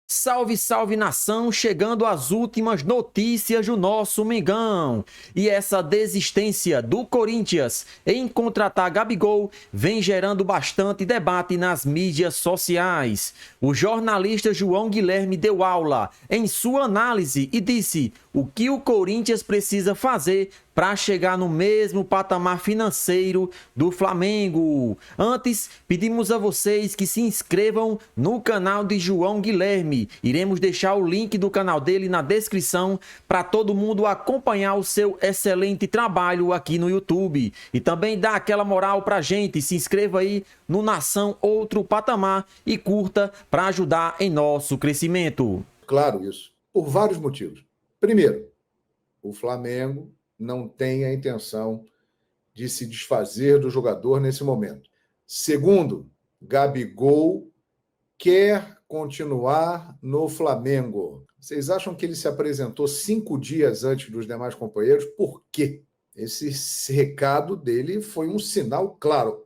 Salve, salve nação, chegando às últimas notícias do nosso Mengão. E essa desistência do Corinthians em contratar Gabigol vem gerando bastante debate nas mídias sociais. O jornalista João Guilherme deu aula em sua análise e disse o que o Corinthians precisa fazer para chegar no mesmo patamar financeiro do Flamengo. Antes, pedimos a vocês que se inscrevam no canal de João Guilherme. Iremos deixar o link do canal dele na descrição para todo mundo acompanhar o seu excelente trabalho aqui no YouTube. E também dá aquela moral pra gente, se inscreva aí no Nação Outro Patamar e curta para ajudar em nosso crescimento. Claro, isso. Por vários motivos. Primeiro, o Flamengo não tem a intenção de se desfazer do jogador nesse momento. Segundo, Gabigol quer continuar no Flamengo. Vocês acham que ele se apresentou 5 dias antes dos demais companheiros? Por quê? Esse recado dele foi um sinal claro.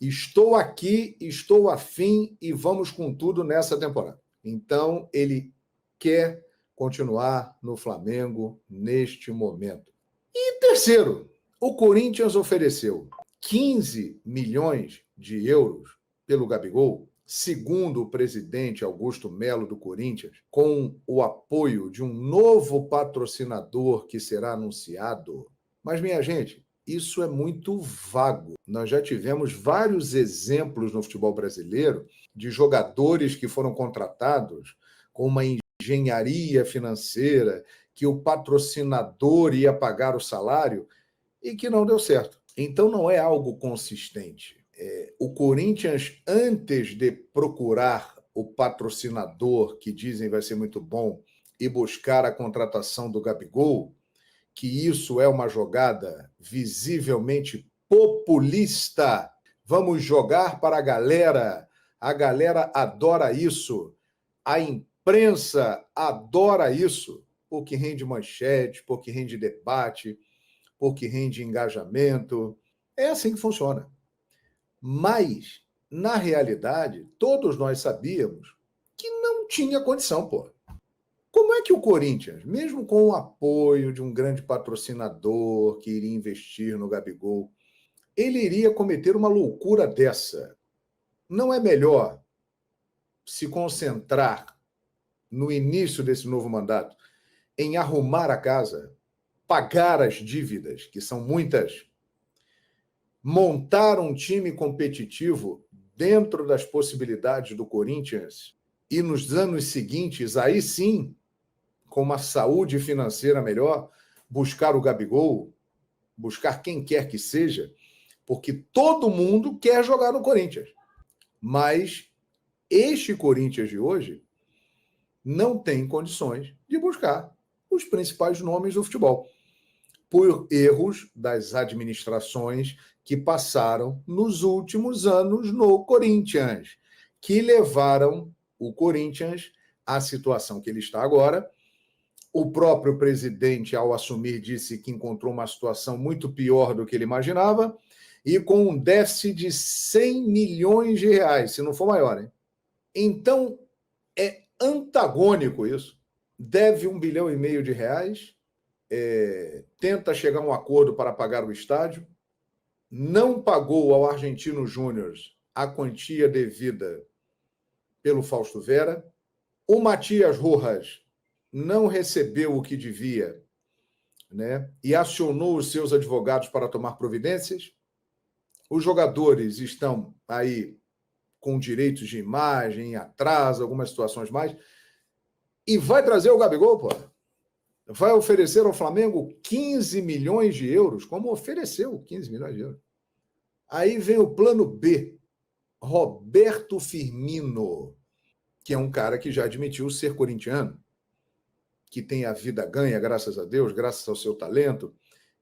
Estou aqui, estou afim e vamos com tudo nessa temporada. Então, ele quer continuar no Flamengo neste momento. E terceiro, o Corinthians ofereceu 15 milhões de euros pelo Gabigol, segundo o presidente Augusto Melo do Corinthians, com o apoio de um novo patrocinador que será anunciado. Mas, minha gente, isso é muito vago. Nós já tivemos vários exemplos no futebol brasileiro de jogadores que foram contratados com uma engenharia financeira, que o patrocinador ia pagar o salário e que não deu certo. Então não é algo consistente. O Corinthians, antes de procurar o patrocinador, que dizem vai ser muito bom, e buscar a contratação do Gabigol, que isso é uma jogada visivelmente populista. Vamos jogar para a galera adora isso, a imprensa adora isso, porque rende manchete, porque rende debate, porque rende engajamento. É assim que funciona. Mas, na realidade, todos nós sabíamos que não tinha condição, pô. Como é que o Corinthians, mesmo com o apoio de um grande patrocinador que iria investir no Gabigol, ele iria cometer uma loucura dessa? Não é melhor se concentrar no início desse novo mandato em arrumar a casa, pagar as dívidas, que são muitas, montar um time competitivo dentro das possibilidades do Corinthians e nos anos seguintes, aí sim, com uma saúde financeira melhor, buscar o Gabigol, buscar quem quer que seja, porque todo mundo quer jogar no Corinthians. Mas este Corinthians de hoje não tem condições de buscar os principais nomes do futebol, por erros das administrações que passaram nos últimos anos no Corinthians, que levaram o Corinthians à situação que ele está agora. O próprio presidente, ao assumir, disse que encontrou uma situação muito pior do que ele imaginava e com um déficit de 100 milhões de reais, se não for maior, hein? Então, é antagônico isso. Deve 1,5 bilhão de reais, tenta chegar a um acordo para pagar o estádio, não pagou ao Argentino Júnior a quantia devida pelo Fausto Vera, o Matias Rojas não recebeu o que devia, né? E acionou os seus advogados para tomar providências. Os jogadores estão aí com direitos de imagem, atraso, algumas situações mais. E vai trazer o Gabigol, pô. Vai oferecer ao Flamengo 15 milhões de euros, como ofereceu 15 milhões de euros. Aí vem o plano B, Roberto Firmino, que é um cara que já admitiu ser corintiano, que tem a vida ganha, graças a Deus, graças ao seu talento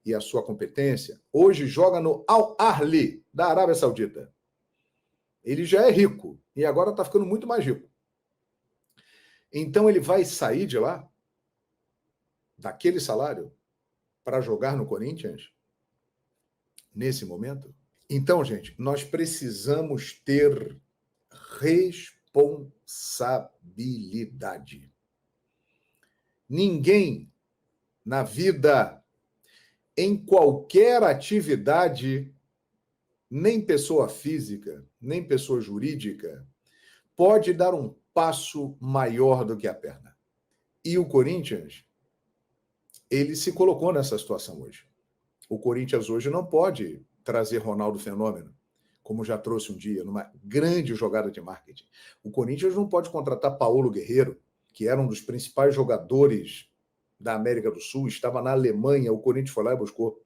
e à sua competência. Hoje joga no Al Ahly, da Arábia Saudita. Ele já é rico e agora está ficando muito mais rico. Então ele vai sair de lá, daquele salário, para jogar no Corinthians, nesse momento? Então, gente, nós precisamos ter responsabilidade. responsabilidade. Ninguém na vida, em qualquer atividade, nem pessoa física, nem pessoa jurídica, pode dar um passo maior do que a perna. E o Corinthians, ele se colocou nessa situação hoje. O Corinthians hoje não pode trazer Ronaldo Fenômeno, como já trouxe um dia, numa grande jogada de marketing. O Corinthians não pode contratar Paulo Guerreiro, que era um dos principais jogadores da América do Sul, estava na Alemanha, o Corinthians foi lá e buscou.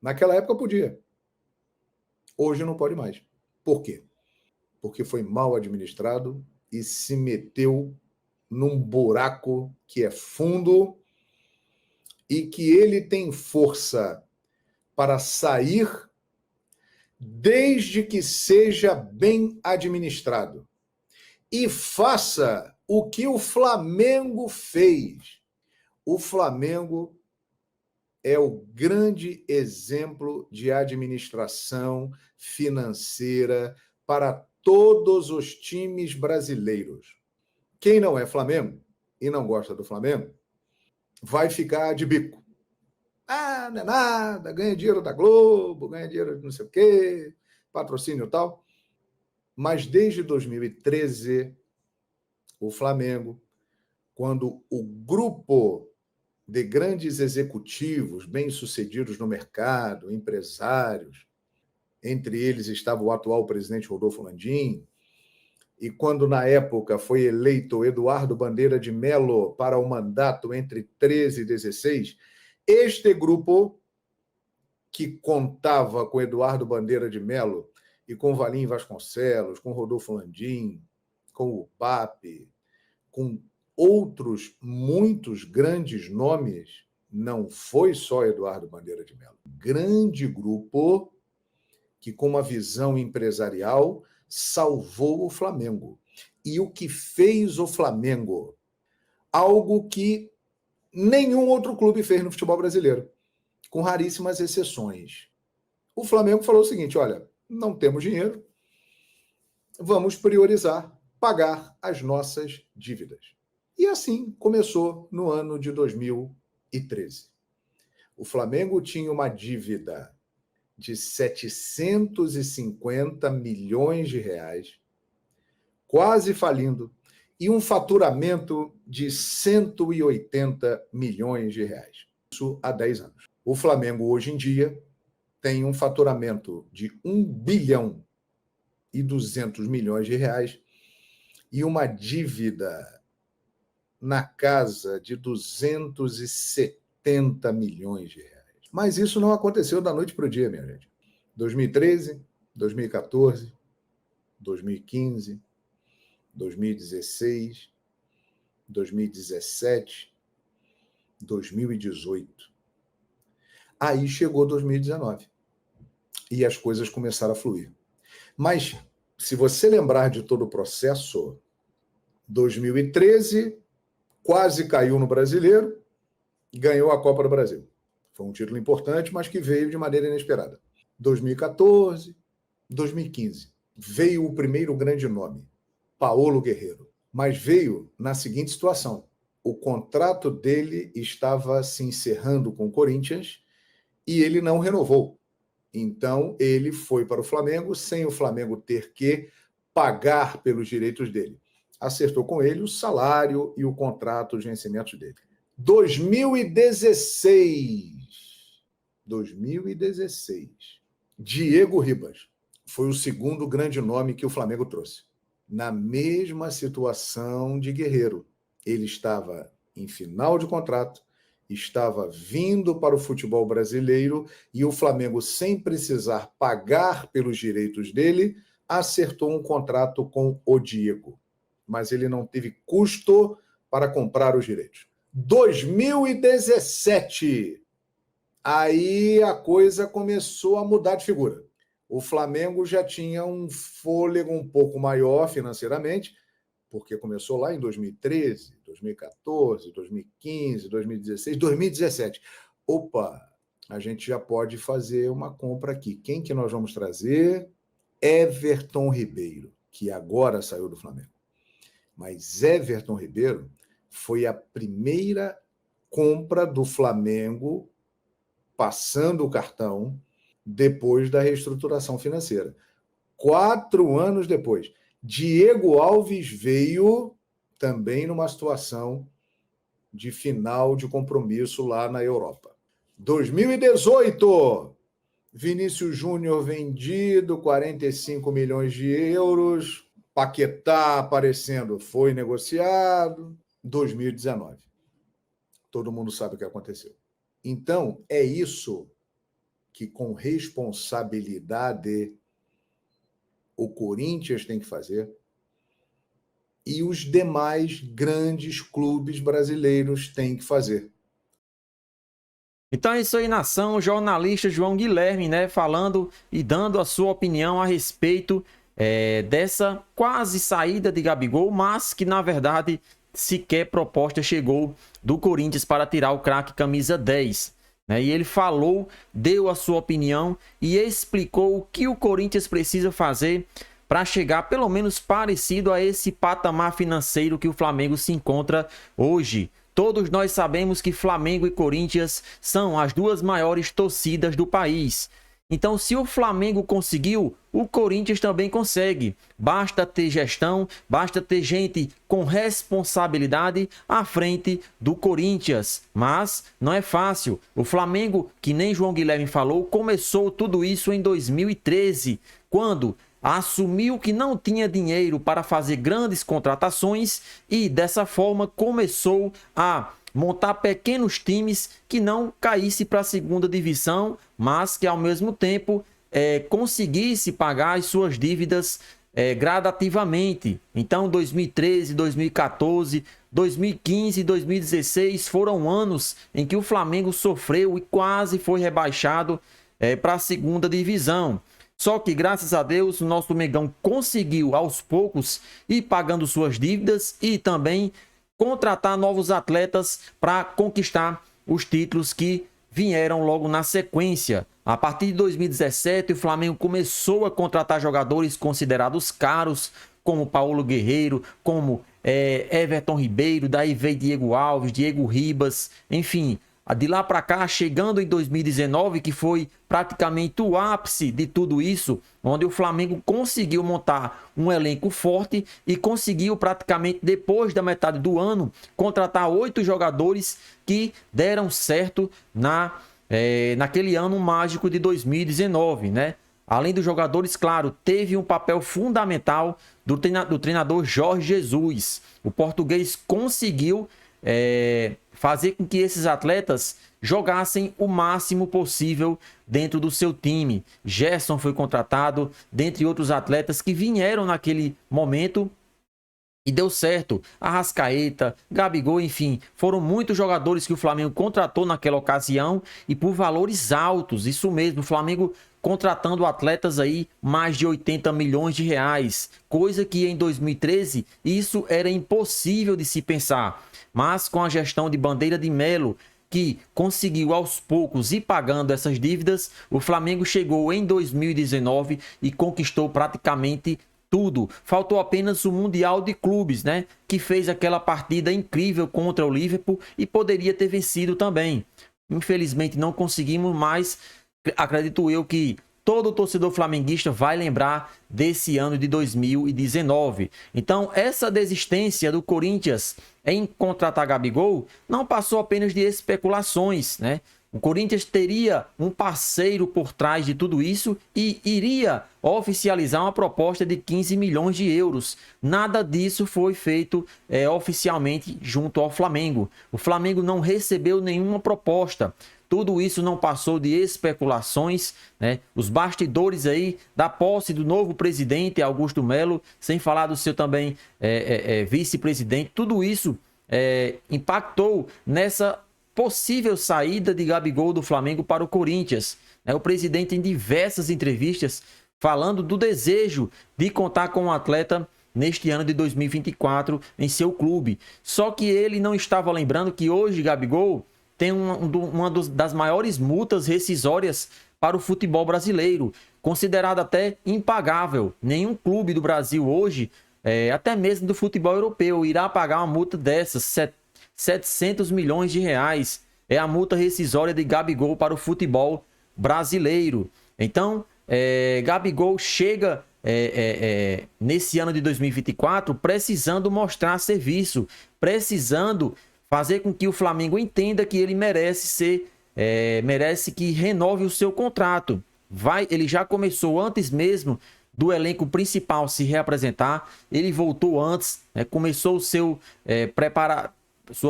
Naquela época podia. Hoje não pode mais. Por quê? Porque foi mal administrado e se meteu num buraco que é fundo e que ele tem força para sair desde que seja bem administrado. E faça o que o Flamengo fez. O Flamengo é o grande exemplo de administração financeira para todos os times brasileiros. Quem não é Flamengo e não gosta do Flamengo, vai ficar de bico. Ah, não é nada, ganha dinheiro da Globo, ganha dinheiro de não sei o quê, patrocínio e tal. Mas desde 2013, o Flamengo, quando o grupo de grandes executivos bem-sucedidos no mercado, empresários, entre eles estava o atual presidente Rodolfo Landim, e quando na época foi eleito Eduardo Bandeira de Melo para o mandato entre 13 e 16, este grupo, que contava com Eduardo Bandeira de Melo e com Valim Vasconcelos, com Rodolfo Landim, com o PAP, com outros muitos grandes nomes, não foi só Eduardo Bandeira de Melo. Grande grupo que, com uma visão empresarial, salvou o Flamengo. E o que fez o Flamengo? Algo que nenhum outro clube fez no futebol brasileiro, com raríssimas exceções. O Flamengo falou o seguinte: olha, não temos dinheiro, vamos priorizar pagar as nossas dívidas. E assim começou no ano de 2013. O Flamengo tinha uma dívida de 750 milhões de reais, quase falindo, e um faturamento de 180 milhões de reais. Isso há 10 anos. O Flamengo, hoje em dia, tem um faturamento de 1 bilhão e 200 milhões de reais e uma dívida na casa de 270 milhões de reais. Mas isso não aconteceu da noite para o dia, minha gente. 2013, 2014, 2015, 2016, 2017, 2018. Aí chegou 2019 e as coisas começaram a fluir. Mas, se você lembrar de todo o processo, 2013 quase caiu no Brasileiro, ganhou a Copa do Brasil. Foi um título importante, mas que veio de maneira inesperada. 2014, 2015, veio o primeiro grande nome, Paulo Guerreiro. Mas veio na seguinte situação: o contrato dele estava se encerrando com o Corinthians e ele não renovou. Então, ele foi para o Flamengo sem o Flamengo ter que pagar pelos direitos dele. Acertou com ele o salário e o contrato, os vencimentos dele. 2016, Diego Ribas foi o segundo grande nome que o Flamengo trouxe. Na mesma situação de Guerreiro. Ele estava em final de contrato, estava vindo para o futebol brasileiro e o Flamengo, sem precisar pagar pelos direitos dele, acertou um contrato com o Diego. Mas ele não teve custo para comprar os direitos. 2017, aí a coisa começou a mudar de figura. O Flamengo já tinha um fôlego um pouco maior financeiramente, porque começou lá em 2013, 2014, 2015, 2016, 2017. Opa, a gente já pode fazer uma compra aqui. Quem que nós vamos trazer? Everton Ribeiro, que agora saiu do Flamengo. Mas Everton Ribeiro foi a primeira compra do Flamengo passando o cartão depois da reestruturação financeira. 4 anos depois. Diego Alves veio também numa situação de final de compromisso lá na Europa. 2018, Vinícius Júnior vendido, 45 milhões de euros. Paquetá aparecendo, foi negociado. 2019. Todo mundo sabe o que aconteceu. Então, é isso que, com responsabilidade, o Corinthians tem que fazer e os demais grandes clubes brasileiros têm que fazer. Então é isso aí, nação. O jornalista João Guilherme, né, falando e dando a sua opinião a respeito dessa quase saída de Gabigol, mas que, na verdade, sequer proposta chegou do Corinthians para tirar o craque camisa 10. Né? E ele falou, deu a sua opinião e explicou o que o Corinthians precisa fazer para chegar pelo menos parecido a esse patamar financeiro que o Flamengo se encontra hoje. Todos nós sabemos que Flamengo e Corinthians são as duas maiores torcidas do país. Então, se o Flamengo conseguiu, o Corinthians também consegue. Basta ter gestão, basta ter gente com responsabilidade à frente do Corinthians. Mas não é fácil. O Flamengo, que nem João Guilherme falou, começou tudo isso em 2013, quando assumiu que não tinha dinheiro para fazer grandes contratações e, dessa forma, começou a montar pequenos times que não caísse para a segunda divisão, mas que ao mesmo tempo conseguisse pagar as suas dívidas gradativamente. Então 2013, 2014, 2015 e 2016 foram anos em que o Flamengo sofreu e quase foi rebaixado para a segunda divisão. Só que, graças a Deus, o nosso Mengão conseguiu aos poucos ir pagando suas dívidas e também contratar novos atletas para conquistar os títulos que vieram logo na sequência. A partir de 2017, o Flamengo começou a contratar jogadores considerados caros, como Paulo Guerreiro, como Everton Ribeiro, daí veio Diego Alves, Diego Ribas, enfim. De lá para cá, chegando em 2019, que foi praticamente o ápice de tudo isso, onde o Flamengo conseguiu montar um elenco forte e conseguiu praticamente depois da metade do ano contratar 8 jogadores que deram certo naquele ano mágico de 2019, né? Além dos jogadores, claro, teve um papel fundamental do treinador Jorge Jesus. O português conseguiu fazer com que esses atletas jogassem o máximo possível dentro do seu time. Gerson foi contratado, dentre outros atletas que vieram naquele momento e deu certo. Arrascaeta, Gabigol, enfim, foram muitos jogadores que o Flamengo contratou naquela ocasião e por valores altos. Isso mesmo, o Flamengo contratando atletas aí mais de 80 milhões de reais, coisa que em 2013 isso era impossível de se pensar. Mas com a gestão de Bandeira de Melo, que conseguiu aos poucos ir pagando essas dívidas, o Flamengo chegou em 2019 e conquistou praticamente tudo. Faltou apenas o Mundial de Clubes, né? Que fez aquela partida incrível contra o Liverpool e poderia ter vencido também. Infelizmente não conseguimos, mas acredito eu que todo torcedor flamenguista vai lembrar desse ano de 2019. Então, essa desistência do Corinthians em contratar Gabigol não passou apenas de especulações, né? O Corinthians teria um parceiro por trás de tudo isso e iria oficializar uma proposta de 15 milhões de euros. Nada disso foi feito oficialmente junto ao Flamengo. O Flamengo não recebeu nenhuma proposta. Tudo isso não passou de especulações, né? Os bastidores aí da posse do novo presidente, Augusto Melo, sem falar do seu também vice-presidente, tudo isso impactou nessa possível saída de Gabigol do Flamengo para o Corinthians. O presidente, em diversas entrevistas, falando do desejo de contar com um atleta neste ano de 2024 em seu clube. Só que ele não estava lembrando que hoje Gabigol tem uma das maiores multas rescisórias para o futebol brasileiro, considerada até impagável. Nenhum clube do Brasil hoje até mesmo do futebol europeu, irá pagar uma multa dessas, 700 milhões de reais. É a multa rescisória de Gabigol para o futebol brasileiro. Então, Gabigol chega nesse ano de 2024 precisando mostrar serviço, precisando fazer com que o Flamengo entenda que ele merece que renove o seu contrato. Ele já começou antes mesmo do elenco principal se reapresentar, ele voltou antes, começou sua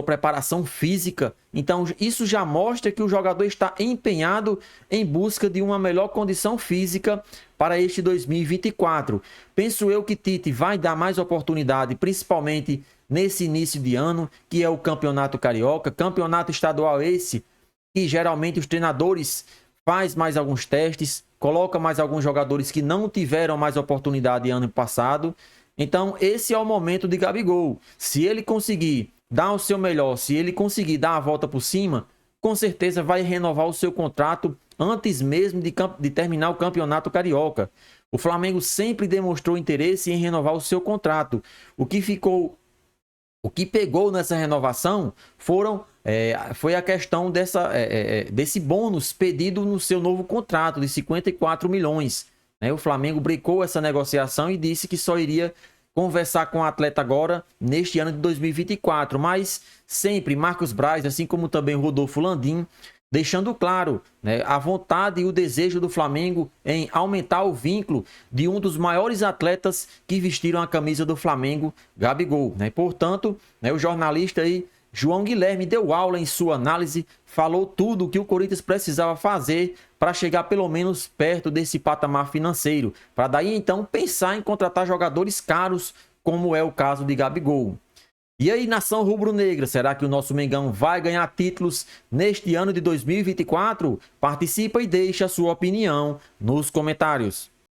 preparação física. Então isso já mostra que o jogador está empenhado em busca de uma melhor condição física para este 2024. Penso eu que Tite vai dar mais oportunidade, principalmente nesse início de ano, que é o Campeonato Carioca, campeonato estadual esse, que geralmente os treinadores faz mais alguns testes, coloca mais alguns jogadores que não tiveram mais oportunidade ano passado. Então esse é o momento de Gabigol. Se ele conseguir dar o seu melhor, se ele conseguir dar a volta por cima, com certeza vai renovar o seu contrato antes mesmo de terminar o Campeonato Carioca. O Flamengo sempre demonstrou interesse em renovar o seu contrato. O que pegou nessa renovação foi a questão desse bônus pedido no seu novo contrato de 54 milhões. O Flamengo brecou essa negociação e disse que só iria conversar com o atleta agora neste ano de 2024. Mas sempre Marcos Braz, assim como também Rodolfo Landim, deixando claro a vontade e o desejo do Flamengo em aumentar o vínculo de um dos maiores atletas que vestiram a camisa do Flamengo, Gabigol. Portanto, o jornalista aí, João Guilherme, deu aula em sua análise, falou tudo o que o Corinthians precisava fazer para chegar pelo menos perto desse patamar financeiro, para daí então pensar em contratar jogadores caros, como é o caso de Gabigol. E aí, nação rubro-negra, será que o nosso Mengão vai ganhar títulos neste ano de 2024? Participa e deixa a sua opinião nos comentários.